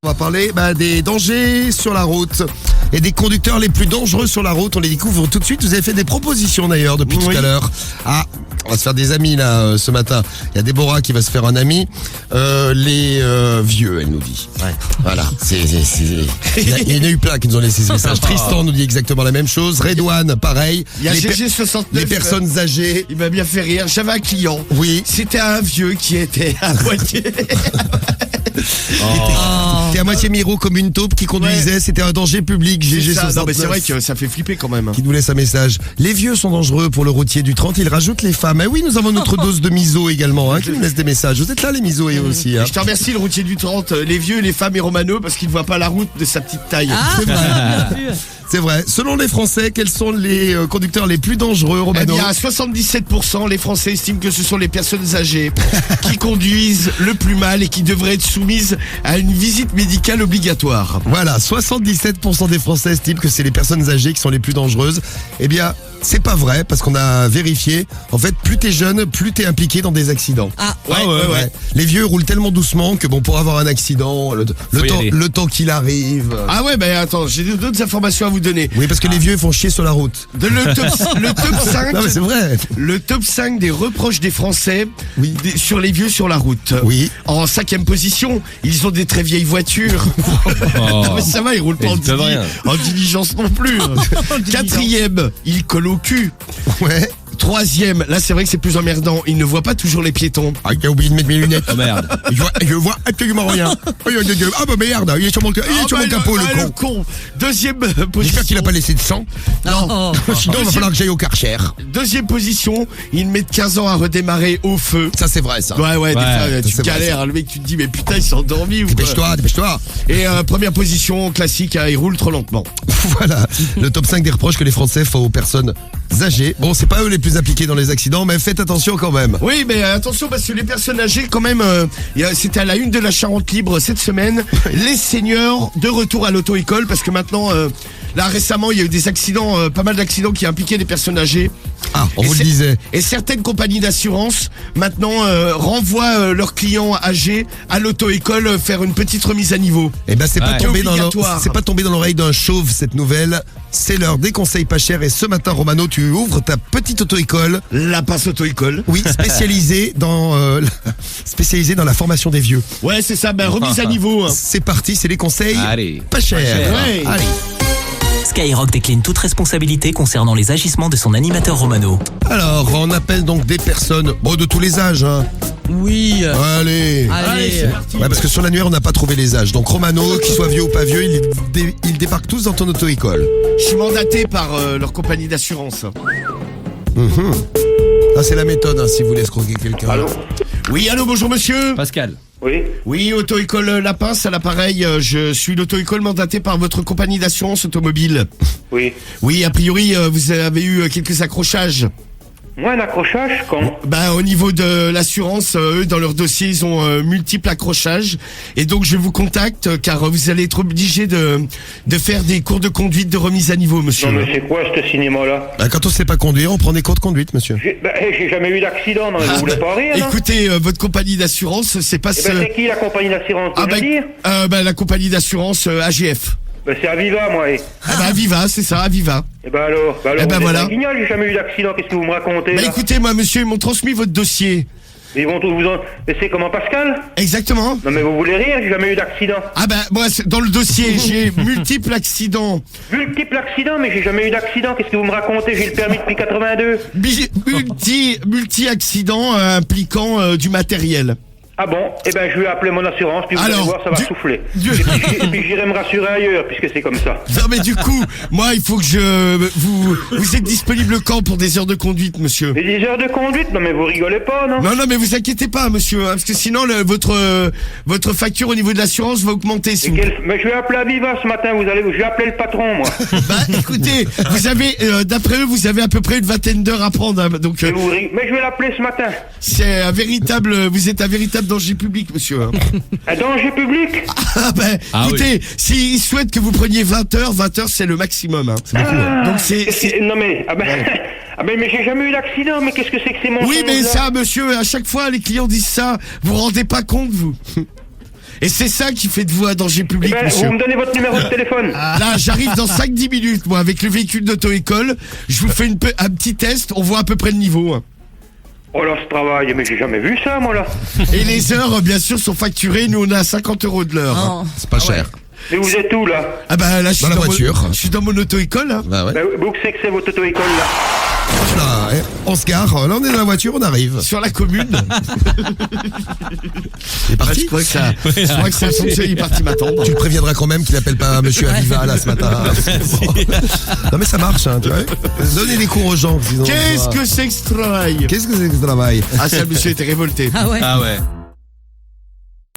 On va parler des dangers sur la route et des conducteurs les plus dangereux sur la route. On les découvre tout de suite. Vous avez fait des propositions d'ailleurs depuis tout à l'heure. Ah, on va se faire des amis là ce matin. Il y a Déborah qui va se faire un ami. Les vieux, elle nous dit. Ouais. Voilà. Il y en a eu plein qui nous ont laissé ce message. Tristan nous dit exactement la même chose. Redouane, pareil. Il y a GG69. Les personnes âgées. Il m'a bien fait rire. J'avais un client. Oui. C'était un vieux qui était à moitié. C'était à moitié miro comme une taupe qui conduisait, ouais. C'était un danger public. GG69. Non mais c'est vrai que ça fait flipper quand même. Qui nous laisse un message. Les vieux sont dangereux pour le routier du 30. Il rajoute les femmes. Eh oui, nous avons notre dose de miso également, qui nous laisse des messages. Vous êtes là les misos et aussi. Je te remercie le routier du 30, les vieux, les femmes et Romano parce qu'il ne voit pas la route de sa petite taille. C'est vrai. C'est vrai. Selon les Français, quels sont les conducteurs les plus dangereux, Romano? Eh bien, à 77%, les Français estiment que ce sont les personnes âgées qui conduisent le plus mal et qui devraient être soumises à une visite médicale obligatoire. Voilà, 77% des Français estiment que c'est les personnes âgées qui sont les plus dangereuses. Eh bien, c'est pas vrai parce qu'on a vérifié. En fait, plus t'es jeune, plus t'es impliqué dans des accidents. Ah, ouais. Les vieux roulent tellement doucement que bon, pour avoir un accident, le temps qu'il arrive. Ah ouais, attends, j'ai d'autres informations à vous donner. Oui, parce que les vieux font chier sur la route. Le top 5. Non, mais c'est vrai. Le top 5 des reproches des Français sur les vieux sur la route. Oui. En 5e position, ils ont des très vieilles voitures. Non, mais ça va, ils roulent pas en diligence non plus. 4e, ils collent au cul. Ouais. 3e, là c'est vrai que c'est plus emmerdant, ils ne voient pas toujours les piétons. Ah, j'ai oublié de mettre mes lunettes. Oh merde. Je vois absolument rien. Ah bah merde, il est sur mon capot le con. 2e position. J'espère qu'il a pas laissé de sang. Non. Sinon il va falloir que j'aille au Karcher. 2e position, ils mettent 15 ans à redémarrer au feu. Ça c'est vrai ça. Ouais, des fois, tu galères, le mec tu te dis mais putain il s'est endormi ou Dépêche-toi. Et première position classique, ils roulent trop lentement. Voilà, le top 5 des reproches que les Français font aux personnes âgées. Bon, c'est pas eux les plus impliqués dans les accidents, mais faites attention quand même. Oui, mais attention parce que les personnes âgées quand même, c'était à la une de la Charente Libre cette semaine, les seniors de retour à l'auto-école parce que maintenant, là récemment, il y a eu des accidents, pas mal d'accidents qui impliquaient des personnes âgées. Ah, on vous le disait. Et certaines compagnies d'assurance maintenant renvoient leurs clients âgés à l'auto-école faire une petite remise à niveau. Eh ben c'est pas tombé dans l'oreille d'un chauve cette nouvelle. C'est l'heure des conseils pas chers et ce matin Romano, tu ouvres ta petite auto-école. La passe auto-école. Oui, spécialisée dans la formation des vieux. Ouais, c'est ça, remise à niveau. C'est parti, c'est les conseils pas chers. Ouais. Allez. Skyrock décline toute responsabilité concernant les agissements de son animateur Romano. Alors, on appelle donc des personnes de tous les âges. Oui. Allez, c'est parti. Ouais, parce que sur l'annuaire, on n'a pas trouvé les âges. Donc Romano, qu'il soit vieux ou pas vieux, ils débarquent tous dans ton auto-école. Je suis mandaté par leur compagnie d'assurance. Ah, c'est la méthode, si vous voulez escroquer quelqu'un. Allô ? Oui, allô, bonjour monsieur. Pascal. Oui, auto-école La Pince à l'appareil. Je suis l'auto-école mandaté par votre compagnie d'assurance automobile. oui. Oui, a priori, vous avez eu quelques accrochages. Moi, un accrochage, quand ? Au niveau de l'assurance, eux, dans leur dossier, ils ont multiples accrochages. Et donc, je vous contacte, car vous allez être obligé de faire des cours de conduite de remise à niveau, monsieur. Non, mais c'est quoi, ce cinéma-là ? Quand on sait pas conduire, on prend des cours de conduite, monsieur. J'ai jamais eu d'accident, non, mais vous voulez pas rire, non ? Écoutez, votre compagnie d'assurance, c'est pas c'est qui la compagnie d'assurance, vous pouvez me dire ? La compagnie d'assurance AGF. C'est Aviva, moi. Aviva, c'est ça, Aviva. Alors, voilà. C'est guignol, j'ai jamais eu d'accident, qu'est-ce que vous me racontez, là ? Écoutez, moi, monsieur, ils m'ont transmis votre dossier. Ils vont tous vous en... Mais c'est comment, Pascal ? Exactement. Non, mais vous voulez rire, j'ai jamais eu d'accident. Moi, dans le dossier, j'ai multiples accidents. Multiples accidents, mais j'ai jamais eu d'accident, qu'est-ce que vous me racontez ? J'ai le permis depuis 82. Multi-accidents impliquant du matériel. Ah bon ? Je vais appeler mon assurance, puis vous allez voir, ça va souffler. Et puis j'irai me rassurer ailleurs, puisque c'est comme ça. Non mais du coup, moi il faut que vous êtes disponible quand pour des heures de conduite, monsieur ? Et des heures de conduite ? Non mais vous rigolez pas, non ? Non mais vous inquiétez pas, monsieur, parce que sinon votre facture au niveau de l'assurance va augmenter. Mais je vais appeler Aviva ce matin, je vais appeler le patron, moi. Écoutez, vous avez, d'après eux, vous avez à peu près une vingtaine d'heures à prendre, donc... Mais je vais l'appeler ce matin. Vous êtes un véritable danger public, monsieur. Un danger public ? Écoutez, s'ils souhaitent que vous preniez 20 heures, c'est le maximum. C'est beaucoup. Donc Non mais... mais j'ai jamais eu d'accident, mais qu'est-ce que c'est mon... Oui, mais ça, monsieur, à chaque fois, les clients disent ça. Vous vous rendez pas compte, vous ? Et c'est ça qui fait de vous un danger public, monsieur. Vous me donnez votre numéro de téléphone. Là, j'arrive dans 5-10 minutes, moi, avec le véhicule d'auto-école. Je vous fais un petit test, on voit à peu près le niveau. Oh là, ce travail, mais j'ai jamais vu ça, moi, là. Et les heures, bien sûr, sont facturées. Nous, on a 50 € de l'heure. Oh. C'est pas cher. Mais vous êtes où, là? Ah bah là, je suis dans la voiture. Je suis dans mon auto-école. Hein. Bah ouais. Où c'est que c'est votre auto-école, là? Là, on se gare, là on est dans la voiture, on arrive. Sur la commune. Il est parti. Je crois que ça a fonctionné, il est parti m'attendre. Tu le préviendras quand même qu'il appelle pas Monsieur Aviva là ce matin. Non mais ça marche, hein, tu vois. Donnez des cours aux gens. Qu'est-ce que c'est que ce travail? Qu'est-ce que c'est que ce travail? Ah ça, le monsieur était révolté. Ah ouais.